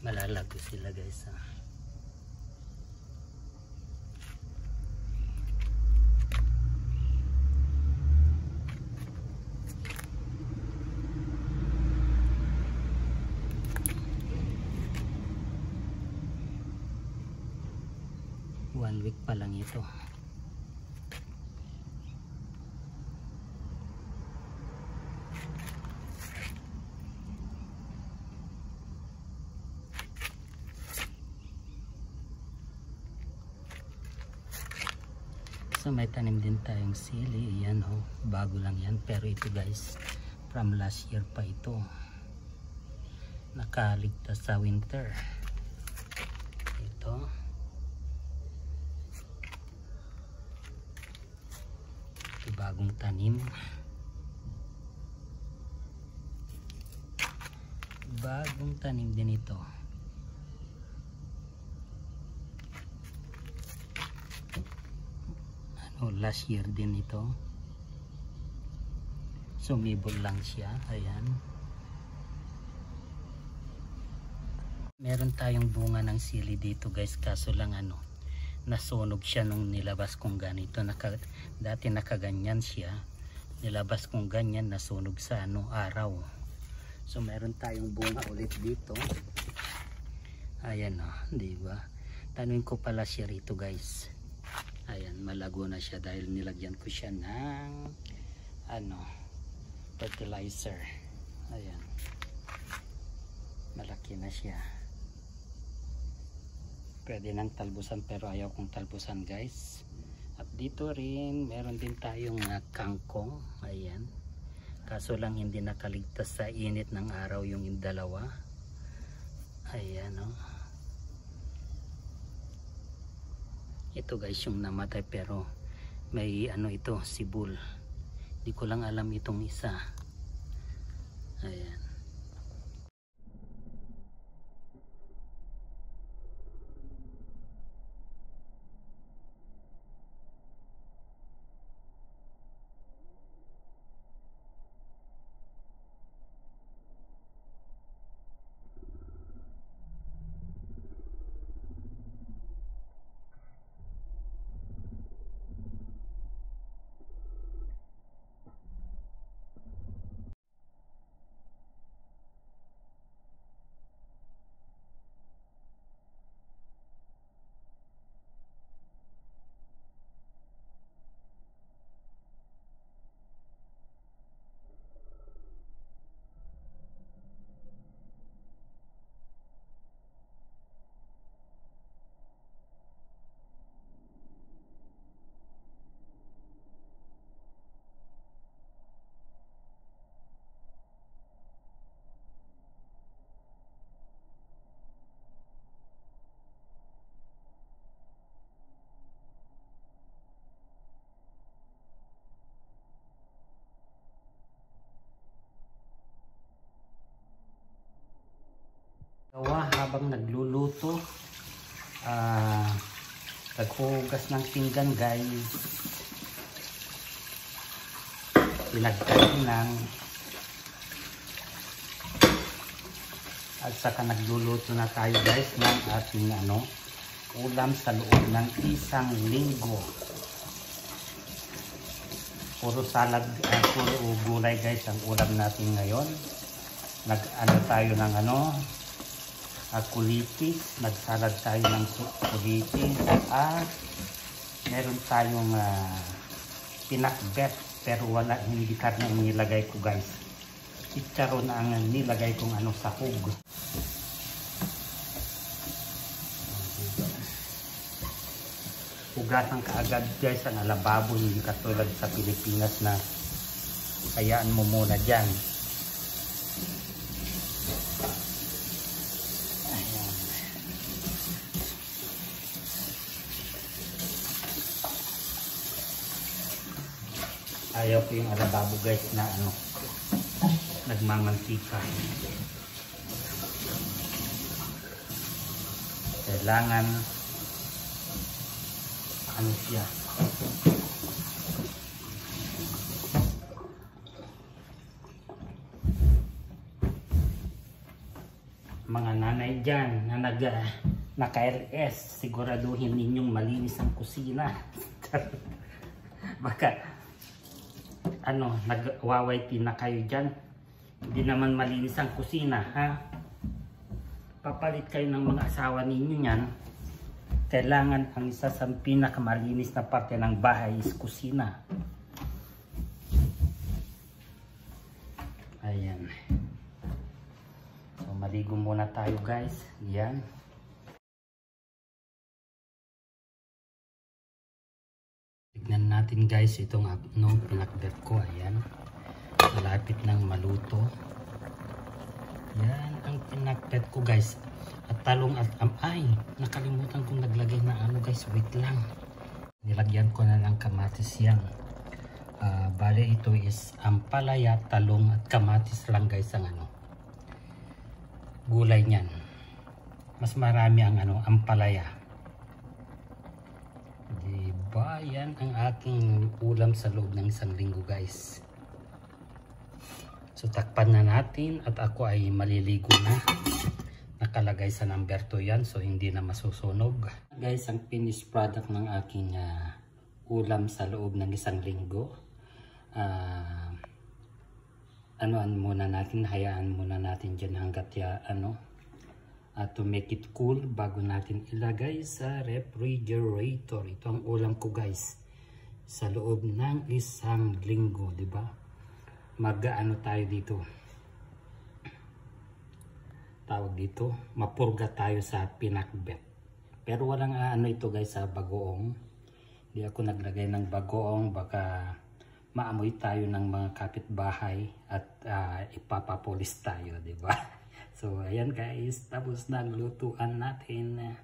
malalago sila guys. One week pa lang ito. So may tanim din tayong sili. Yan ho, bago lang yan. Pero ito guys, from last year pa ito. Nakaligtas sa winter. Ito. Bagong tanim, din ito. Last year din ito, sumibol lang siya. Ayan, meron tayong bunga ng sili dito guys, kaso lang nasunog siya nung nilabas kong ganito. Dati nakaganyan siya, nilabas kong ganyan, nasunog sa araw. So meron tayong bunga ulit dito. Ayan di ba? Tanuin ko pala siya rito guys. Ayan, malago na siya dahil nilagyan ko siya ng fertilizer. Ayan, malaki na siya. Pwede nang talbusan pero ayaw kong talbusan guys. At dito rin meron din tayong kangkong. Ayan, kaso lang hindi nakaligtas sa init ng araw yung dalawa. Ayan ito guys yung namatay, pero may ito, sibol. Di ko lang alam itong isa. Ayan. Habang nagluluto, naghugas ng pinggan guys, pinagkainan, at saka nagluluto na tayo guys ng ating ulam sa loob ng isang linggo. Puro salad, puro gulay guys ang ulam natin ngayon. Tayo ng kulitis, nagsalad tayo ng kulitis, at meron tayong pinakbet, pero hindi karne ang nilagay ko guys. Chicharon na ang nilagay kong sahog. Hugasan ka agad guys ang lababo, hindi katulad sa Pilipinas na hayaan mo muna dyan. Ayaw ko yung alababo guys na nagmamantika. Kailangan siya. Mga nanay dyan na naka-LS, siguraduhin ninyong malinis ang kusina. Baka nagwawaiti na kayo dyan, hindi naman malinis ang kusina, ha? Papalit kayo ng mga asawa ninyo yan. Kailangan ang isa sa pinakamalinis na parte ng bahay is kusina. Ayan. So maligo muna tayo guys. Yan. Tignan natin guys itong pinakbet ko. Ayan. Malapit nang maluto. Yan ang pinakbet ko guys. At talong at ay, nakalimutan kong naglagay na guys, wait lang. Nilagyan ko na ng kamatis yan. Bale ito is ampalaya, talong at kamatis lang guys ang gulay niyan. Mas marami ang ampalaya. Diba? Yan ang aking ulam sa loob ng isang linggo guys. So takpan na natin at ako ay maliligo na. Nakalagay sa number 2 yan, so hindi na masusunog. Guys, ang finished product ng aking ulam sa loob ng isang linggo. Hayaan muna natin dyan hanggat to make it cool bago natin ilagay sa refrigerator. Ito ang ulam ko guys sa loob ng isang linggo, di ba? Tayo dito. Tawag dito, mapurga tayo sa pinakbet. Pero walang ito guys sa bagoong. Hindi ako naglagay ng bagoong, baka maamoy tayo ng mga kapitbahay at ipapapulis tayo, di ba? So ayan guys, tapos na lutuan natin.